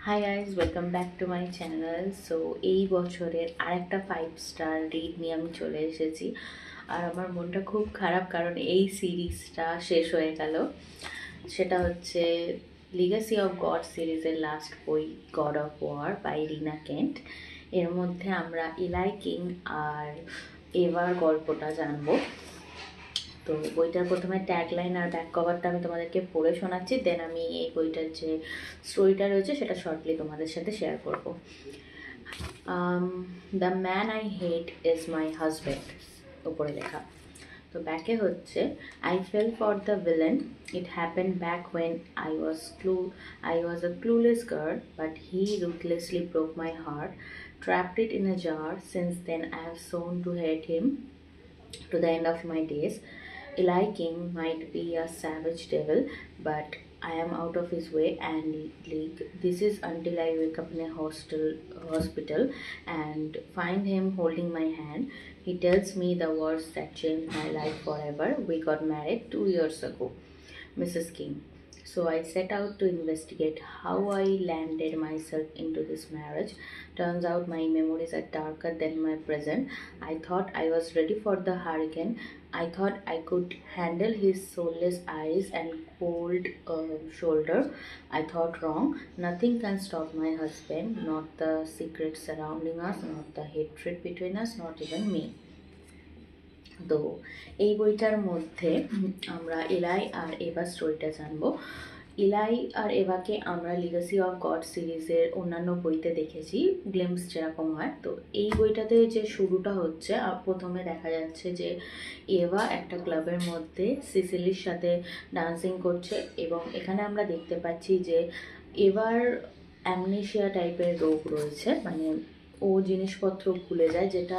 Hi guys, welcome back to my channel. So এই বছরের আরেকটা 5 স্টার রিড নিয়ে আমি চলে এসেছি। আর আমার মনটা খুব খারাপ, কারণ এই সিরিজটা শেষ হয়ে গেল। সেটা হচ্ছে লিগ্যাসি অফ গড সিরিজের লাস্ট বই, God of War by Rina Kent. এর মধ্যে আমরা ইলাই কিং আর এভার গল্পটা জানবো। তো বইটার প্রথমে ট্যাগলাইন আর ব্যাক কভারটা আমি তোমাদেরকে পড়ে শোনাচ্ছি, দেন আমি এই বইটার যে স্টোরিটা রয়েছে সেটা শর্টলি তোমাদের সাথে শেয়ার করব। The man I hate is my husband, উপরে লেখা। তো ব্যাকে হচ্ছে, I fell for the villain, it happen back when I was a clueless girl, but he ruthlessly broke my heart, trapped it in a jar. Since then I have sworn to hate him to the end of my days. Eli King might be a savage devil, but I am out of his way and league. This is until I wake up in a hospital and find him holding my hand. He tells me the words that changed my life forever. We got married 2 years ago, Mrs. King. So I set out to investigate how I landed myself into this marriage. Turns out my memories are darker than my present. I thought I was ready for the hurricane. I thought I could handle his soulless eyes and cold shoulder. I thought wrong. Nothing can stop my husband, not the secrets surrounding us, not the hatred between us, not even me. তো এই বইটার মধ্যে আমরা এলাই আর এভা স্টোরিটা জানবো। ইলাই আর এভাকে আমরা লিগ্যাসি অফ গড সিরিজের অন্যান্য বইতে দেখেছি, গ্লিম্পস যেরকম হয়। তো এই বইটাতে যে শুরুটা হচ্ছে, প্রথমে দেখা যাচ্ছে যে এভা একটা ক্লাবের মধ্যে সিসিলির সাথে ডান্সিং করছে, এবং এখানে আমরা দেখতে পাচ্ছি যে এভার অ্যামনেশিয়া টাইপের রোগ রয়েছে, মানে ও জিনিসপত্র ভুলে যায়, যেটা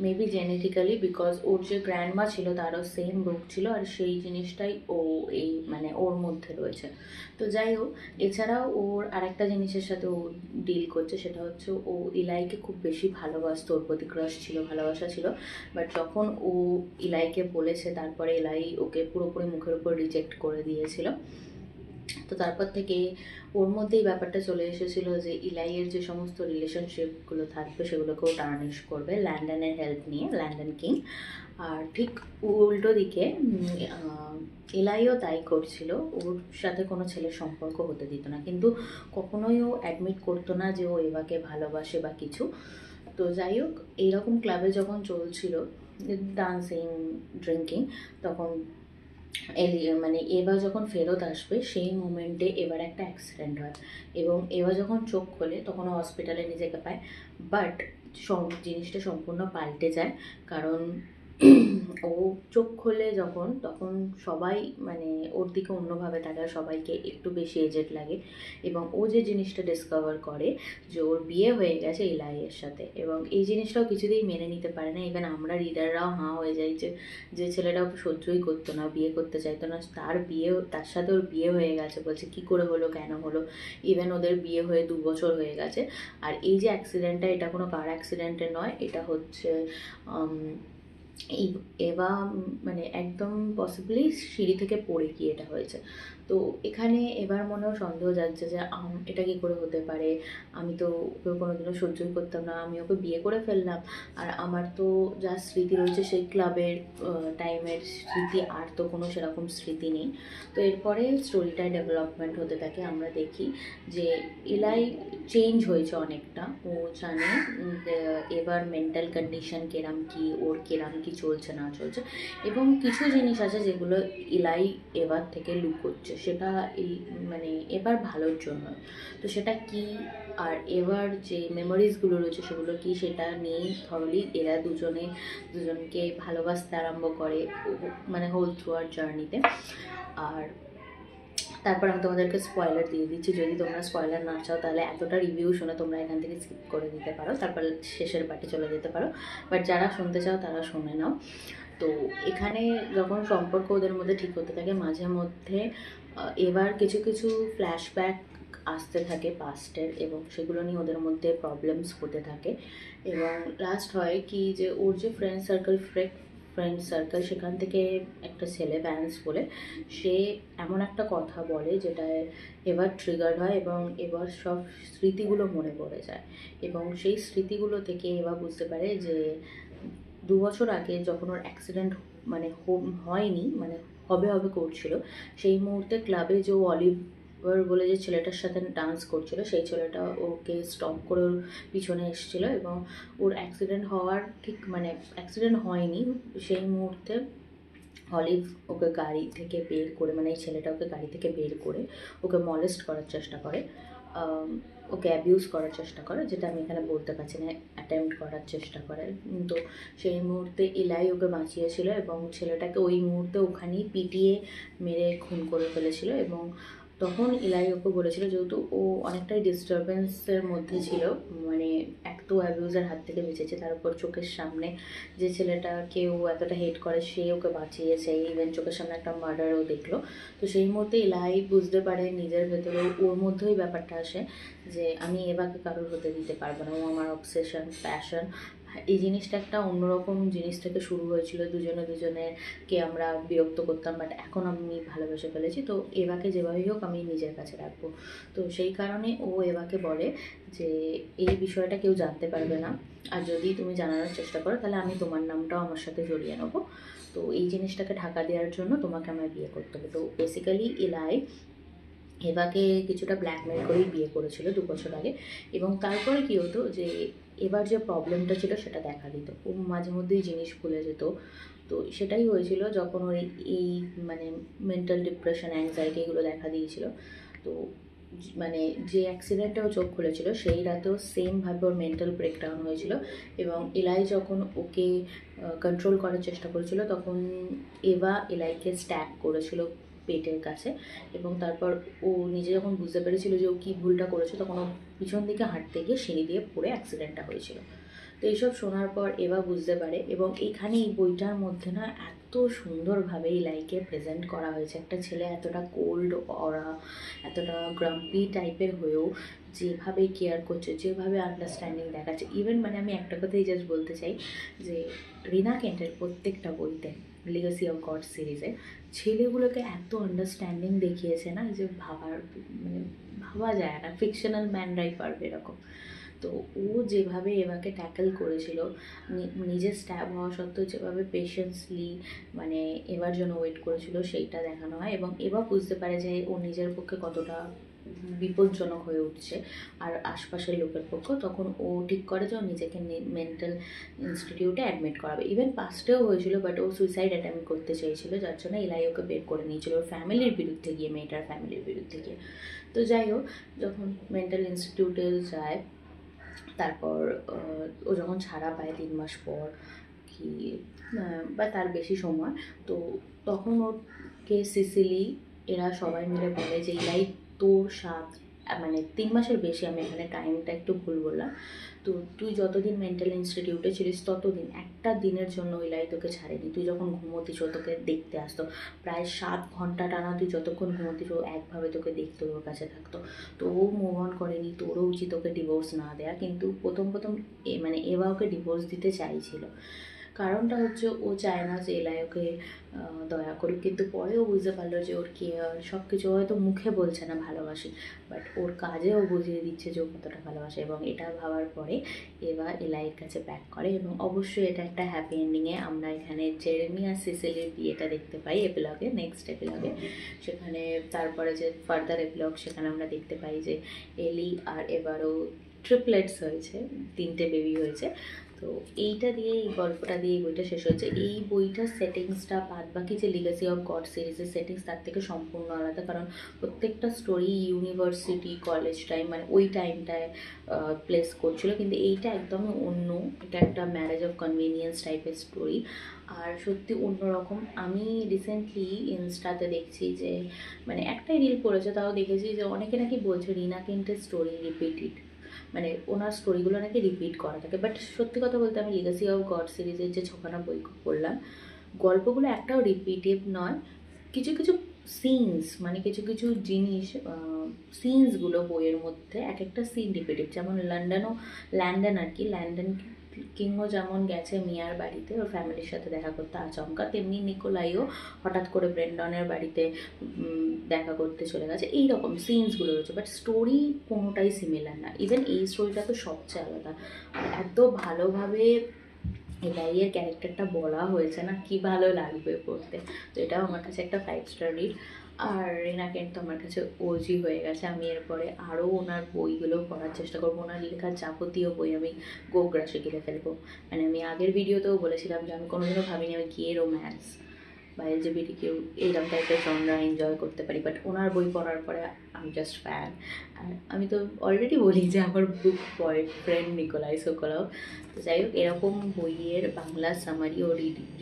মেবি জেনেটিক্যালি, বিকজ ওর যে গ্র্যান্ডমা ছিল তারও সেম রোগ ছিল, আর সেই জিনিসটাই ও এই মানে ওর মধ্যে রয়েছে। তো যাই হোক, এছাড়াও ওর আরেকটা জিনিসের সাথে ও ডিল করছে, সেটা হচ্ছে ও ইলাইকে খুব বেশি ভালোবাসতো, ওর প্রতি ক্রাশ ছিল, ভালোবাসা ছিল। বাট যখন ও ইলাইকে বলেছে, তারপরে ইলাই ওকে পুরোপুরি মুখের উপর রিজেক্ট করে দিয়েছিল। তো তারপর থেকে ওর মধ্যেই ব্যাপারটা চলে এসেছিলো যে ইলাইয়ের যে সমস্ত রিলেশনশিপগুলো থাকবে সেগুলোকেও টার্নিশ করবে ল্যান্ডনের হেল্প নিয়ে, ল্যান্ডন কিং। আর ঠিক উল্টো দিকে ইলাইও তাই করছিল, ওর সাথে কোনো ছেলের সম্পর্ক হতে দিত না, কিন্তু কখনোই ও অ্যাডমিট করতো না যে ও এভাকে ভালোবাসে বা কিছু। তো যাই হোক, এইরকম ক্লাবে যখন চলছিল ডান্সিং ড্রিঙ্কিং, তখন মানে এভা যখন ফেরত আসবে সেই মোমেন্টে এবার একটা অ্যাক্সিডেন্ট হয়, এবং এভা যখন চোখ খোলে তখন হসপিটালে নিজেকে পায়। বাট জিনিসটা সম্পূর্ণ পাল্টে যায়, কারণ ও চোখ খোলে যখন, তখন সবাই মানে ওর দিকে অন্যভাবে তাকে, সবাইকে একটু বেশি এজেড লাগে, এবং ও যে জিনিসটা ডিসকভার করে যে ওর বিয়ে হয়ে গেছে ইলাইয়ের সাথে, এবং এই জিনিসটাও কিছুতেই মেনে নিতে পারে না। ইভেন আমরা রিডাররাও হাঁ হয়ে যাই যে ছেলেটা ওকে সহ্যই করতো না, বিয়ে করতে চাইতো না, তার সাথে ওর বিয়ে হয়ে গেছে, বলছে কি করে হলো, কেন হলো। ইভেন ওদের বিয়ে হয়ে 2 বছর হয়ে গেছে। আর এই যে অ্যাক্সিডেন্টটা, এটা কোনো কার অ্যাক্সিডেন্টে নয়, এটা হচ্ছে এভা মানে একদম পসিবলি সিঁড়ি থেকে পড়ে গিয়ে এটা হয়েছে। তো এখানে এবার মনেও সন্দেহ যাচ্ছে যে এটা কী করে হতে পারে, আমি তো ওকে কোনোদিনও সহ্যই করতাম না, আমি ওকে বিয়ে করে ফেললাম, আর আমার তো যা স্মৃতি রয়েছে সেই ক্লাবের টাইমের স্মৃতি, আর তো কোনো সেরকম স্মৃতি নেই। তো এরপরে স্টোরিটায় ডেভেলপমেন্ট হতে থাকে, আমরা দেখি যে ইলাই চেঞ্জ হয়েছে অনেকটা। ও জানে এবার মেন্টাল কন্ডিশন কেরাম কি, ওর কেরাম কি চলছে না চলছে, এবং কিছু জিনিস আছে যেগুলো ইলাই এবার থেকে লুকোচ্ছে, সেটা এই মানে এবার ভালোর জন্য। তো সেটা কি, আর এবার যে মেমোরিজগুলো রয়েছে সেগুলো কি, সেটা নিয়েই থরলি এরা দুজনকে ভালোবাসতে আরম্ভ করে, মানে হোল থ্রু আর জার্নিতে। আর তারপর আমি তোমাদেরকে স্পয়লার দিয়ে দিচ্ছি, যদি তোমরা স্পয়লার না চাও তাহলে এতটা রিভিউ শুনে তোমরা এখান থেকে স্কিপ করে দিতে পারো, তারপর শেষের পার্টে চলে যেতে পারো। বাট যারা শুনতে চাও তারা শুনে নাও। তো এখানে যখন সম্পর্ক ওদের মধ্যে ঠিক হতে থাকে, মাঝে মধ্যে এবার কিছু কিছু ফ্ল্যাশব্যাক আসতে থাকে পাস্টের, এবং সেগুলো নিয়ে ওদের মধ্যে প্রবলেমস হতে থাকে। এবং লাস্ট হয় কি যে ওর যে ফ্রেন্ড সার্কেল ফ্রেন্ড সার্কেল, সেখান থেকে একটা ছেলে ভ্যান্স বলে, সে এমন একটা কথা বলে যেটায় এবার ট্রিগার হয় এবং এবার সব স্মৃতিগুলো মনে পড়ে যায়। এবং সেই স্মৃতিগুলো থেকে এবার বুঝতে পারে যে 2 বছর আগে যখন ওর অ্যাক্সিডেন্ট মানে হয়নি, মানে হবে হবে করছিল, সেই মুহূর্তে ক্লাবে যে অলিভার বলে যে ছেলেটার সাথে ডান্স করছিল, সেই ছেলেটা ওকে স্টপ করে ওর পিছনে এসেছিল এবং ওর অ্যাক্সিডেন্ট হওয়ার ঠিক মানে অ্যাক্সিডেন্ট হয়নি সেই মুহূর্তে অলিভ ওকে গাড়ি থেকে বের করে, মানে এই ছেলেটা ওকে গাড়ি থেকে বের করে ওকে মলেস্ট করার চেষ্টা করে, ওকে অ্যাবিউজ করার চেষ্টা করে, যেটা আমি এখানে বলতে পারছি না, অ্যাটেম্প্ট করার চেষ্টা করে। তো সেই মুহূর্তে ইলাই ওকে বাঁচিয়েছিল এবং ছেলেটাকে ওই মুহূর্তে ওখানেই পিটিয়ে মেরে খুন করে ফেলেছিল। এবং তখন ইলাই ওকে বলেছিল, যেহেতু ও অনেকটাই ডিস্টারবেন্সের মধ্যে ছিল, মানে এক তো অ্যাবিউজের হাত থেকে বেঁচেছে, তার উপর চোখের সামনে যে ছেলেটাকে ও এতটা হেট করে সে ওকে বাঁচিয়েছে, ইভেন চোখের সামনে একটা মার্ডারও দেখলো। তো সেই মুহূর্তে ইলাই বুঝতে পারে নিজের ভেতরে, ওর মধ্যেই ব্যাপারটা আসে যে আমি এভাবে কারোর হতে দিতে পারবো না, ও আমার অবসেশন, প্যাশন। এই জিনিসটা একটা অন্যরকম জিনিস থেকে শুরু হয়েছিল, দুজনেকে আমরা বিরক্ত করতাম, বাট এখন আমি ভালোবেসে ফেলেছি, তো এভাকে যেভাবেই হোক আমি নিজের কাছে রাখবো। তো সেই কারণে ও এভাকে বলে যে এই বিষয়টা কেউ জানতে পারবে না, আর যদি তুমি জানানোর চেষ্টা করো তাহলে আমি তোমার নামটাও আমার সাথে জড়িয়ে নেবো, তো এই জিনিসটাকে ঢাকা দেওয়ার জন্য তোমাকে আমার বিয়ে করতে হবে। তো বেসিক্যালি ইলাই এভাকে কিছুটা ব্ল্যাকমেল করেই বিয়ে করেছিল 2 বছর আগে। এবং তারপরে কী হতো যে এবার যে প্রবলেমটা ছিল সেটা দেখা দিত, ও মাঝে মধ্যেই জিনিস ভুলে যেত। তো সেটাই হয়েছিল যখন ওর এই মানে মেন্টাল ডিপ্রেশন, অ্যাংজাইটি এগুলো দেখা দিয়েছিল। তো মানে যে অ্যাক্সিডেন্টে ও চোখ খুলেছিল সেই রাতেও সেমভাবে ওর মেন্টাল ব্রেকডাউন হয়েছিল। এবং এলাই যখন ওকে কন্ট্রোল করার চেষ্টা করেছিল তখন এভা এলাইকে স্ট্যাব করেছিল পেটের কাছে। এবং তারপর ও নিজে যখন বুঝতে পেরেছিল যে ও কী ভুলটা করেছে, তখন ও পিছন দিকে হাঁটতে গিয়ে সিঁড়ি দিয়ে পড়ে অ্যাক্সিডেন্টটা হয়েছিল। তো এইসব শোনার পর এভা বুঝতে পারে, এবং এখানে এই বইটার মধ্যে না এত সুন্দরভাবে ইলাইকে প্রেজেন্ট করা হয়েছে, একটা ছেলে এতটা কোল্ড অরা, এতটা গ্রাম্পি টাইপের হয়েও যেভাবে কেয়ার করছে, যেভাবে আন্ডারস্ট্যান্ডিং দেখাচ্ছে। ইভেন মানে আমি একটা কথাই জাস্ট বলতে চাই যে রিনা কেন্টের প্রত্যেকটা বইতে, লিগাসি অফ গড সিরিজে ছেলেগুলোকে এত আন্ডারস্ট্যান্ডিং দেখিয়েছে না, যে মানে ভাবা যায় না ফিকশনাল ম্যানরাই পারবে এরকম। তো ও যেভাবে এভাকে ট্যাকেল করেছিল, নিজের স্ট্যাব হওয়া সত্ত্বেও যেভাবে পেশেন্সলি মানে এবার জন্য ওয়েট করেছিল, সেইটা দেখানো হয়। এবং এবার বুঝতে পারে যে ও নিজের পক্ষে কতটা বিপজ্জনক হয়ে উঠছে আর আশপাশের লোকের পক্ষে, তখন ও ঠিক করে যে ও নিজেকে মেন্টাল ইনস্টিটিউটে অ্যাডমিট করাবে। ইভেন পাস্টেও হয়েছিল, বাট ও সুইসাইড অ্যাটেম্প করতে চেয়েছিল, যার জন্য ইলাই ওকে বের করে নিয়েছিল ওর ফ্যামিলির বিরুদ্ধে গিয়ে, মেয়েটার ফ্যামিলির বিরুদ্ধে গিয়ে। তো যাই হোক, যখন মেন্টাল ইনস্টিটিউটে যায়, তারপর ও যখন ছাড়া পায় 3 মাস পর কি বা তার বেশি সময়, তো তখন ওকে সিসিলি এরা সবাই মিলে বলে যে ইলাই তোর সাথ, মানে 3 মাসের বেশি, আমি এখানে টাইমটা একটু ভুল বললাম। তো তুই যতদিন মেন্টাল ইনস্টিটিউটে ছিলিস ততদিন একটা দিনের জন্য ইলাই তোকে ছাড়েনি। তুই যখন ঘুমোতিস ও তোকে দেখতে আসতো, প্রায় 7 ঘন্টা টানা তুই যতক্ষণ ঘুমোতিস ও একভাবে তোকে দেখতো, ওর কাছে থাকতো। তো ও মুভ অন করেনি, তোরও উচিত ওকে ডিভোর্স না দেয়া। কিন্তু প্রথম মানে এবা ওকে ডিভোর্স দিতে চাইছিল, কারণটা হচ্ছে ও চায় না যে এলাই ওকে দয়া করুক। কিন্তু পরেও বুঝতে পারলো যে ওর কেয়ার সব কিছু হয়তো মুখে বলছে না ভালোবাসি, বাট ওর কাজেও বুঝিয়ে দিচ্ছে যে ও কতটা ভালোবাসে। এবং এটা ভাবার পরে এবার এলাইয়ের কাছে ব্যাক করে, এবং অবশ্যই এটা একটা হ্যাপি এন্ডিংয়ে আমরা এখানে জেরেমি আর সিসিলির বিয়েটা দেখতে পাই এপিলগে, নেক্সট এপিলগে। সেখানে তারপরে যে ফার্দার এপিলগ, সেখানে আমরা দেখতে পাই যে এলি আর এবারও ট্রিপলেটস হয়েছে, 3টে বেবি হয়েছে। তো এইটা দিয়ে, এই গল্পটা দিয়ে এই বইটা শেষ হয়েছে। এই বইটার সেটিংসটা বাদ বাকি যে লিগাসি অফ গড সিরিজের সেটিংস তার থেকে সম্পূর্ণ আলাদা, কারণ প্রত্যেকটা স্টোরি ইউনিভার্সিটি, কলেজ টাইম, মানে ওই টাইমটায় প্লেস করছিল, কিন্তু এইটা একদমই অন্য। এটা একটা ম্যারেজ অফ কনভিনিয়েন্স টাইপের স্টোরি, আর সত্যি অন্যরকম। আমি রিসেন্টলি ইনস্টাতে দেখছি যে মানে একটাই রিল পড়েছে, তাও দেখেছি যে অনেকে নাকি বলছে রিনা কেন্টের স্টোরি রিপিটেড, মানে ওনার স্টোরিগুলো নাকি রিপিট করা থাকে। বাট সত্যি কথা বলতে আমি লিগাসি অফ গড সিরিজের যে 6খানা বই পড়লাম, গল্পগুলো একটাও রিপিটিভ নয়। কিছু কিছু সিনস, মানে কিছু কিছু জিনিস, সিনসগুলো বইয়ের মধ্যে এক একটা সিন রিপিটিভ। যেমন লন্ডন আর কি, কিংও যেমন গেছে মিয়ার বাড়িতে ওর ফ্যামিলির সাথে দেখা করতে আচমকা, তেমনি নিকোলাইও হঠাৎ করে ব্রেন্ডনের বাড়িতে দেখা করতে চলে গেছে। এইরকম সিনসগুলো রয়েছে, বাট স্টোরি কোনোটাই সিমিলার না। ইভেন এই স্টোরিটা তো সবচেয়ে আলাদা, এত ভালোভাবে এলাইয়ের ক্যারেক্টারটা বলা হয়েছে না, কি ভালো লাগবে পড়তে। তো এটাও আমার কাছে একটা 5 স্টার রিড। আর রিনা কেন্ট তো আমার কাছে ওজি হয়ে গেছে। আমি এরপরে আরও ওনার বইগুলো পড়ার চেষ্টা করবো। ওনার লেখার যাবতীয় বই আমি গোগ্রাসে কিনে ফেলবো। মানে আমি আগের ভিডিওতেও বলেছিলাম যে আমি কোনোদিনও ভাবিনি আমি গিয়ে রোম্যান্স বা LGBTQ এইরকম টাইপের জনরা এনজয় করতে পারি, বাট ওনার বই পড়ার পরে আমি জাস্ট ফ্যান। আর আমি তো অলরেডি বলি যে আমার বুক বয়ফ্রেন্ড নিকোলাই সোকোলভ। তো যাই হোক, এরকম বইয়ের বাংলা সামারি ও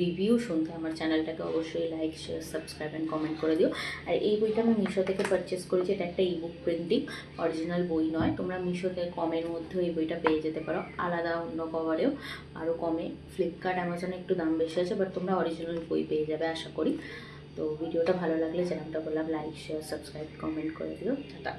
রিভিউ শুনতে আমার চ্যানেলটাকে অবশ্যই like, share, subscribe and comment করে দিও। আর এই বইটা আমি মিশো থেকে পারচেস করেছি। এটা একটা ইবুক প্রিন্টিং, অরিজিনাল বই নয়। তোমরা মিশোতে কমের মধ্যেও এই বইটা পেয়ে যেতে পারো, আলাদা অন্য কভারেও আরও কমে। ফ্লিপকার্ট, অ্যামাজনে একটু দাম বেশি আছে, বাট তোমরা অরিজিনাল বই পেয়ে যাবে আশা করি। তো ভিডিওটা ভালো লাগলে চ্যানেলটা বললাম লাইক, শেয়ার, সাবস্ক্রাইব, কমেন্ট করে দিও। টাটা।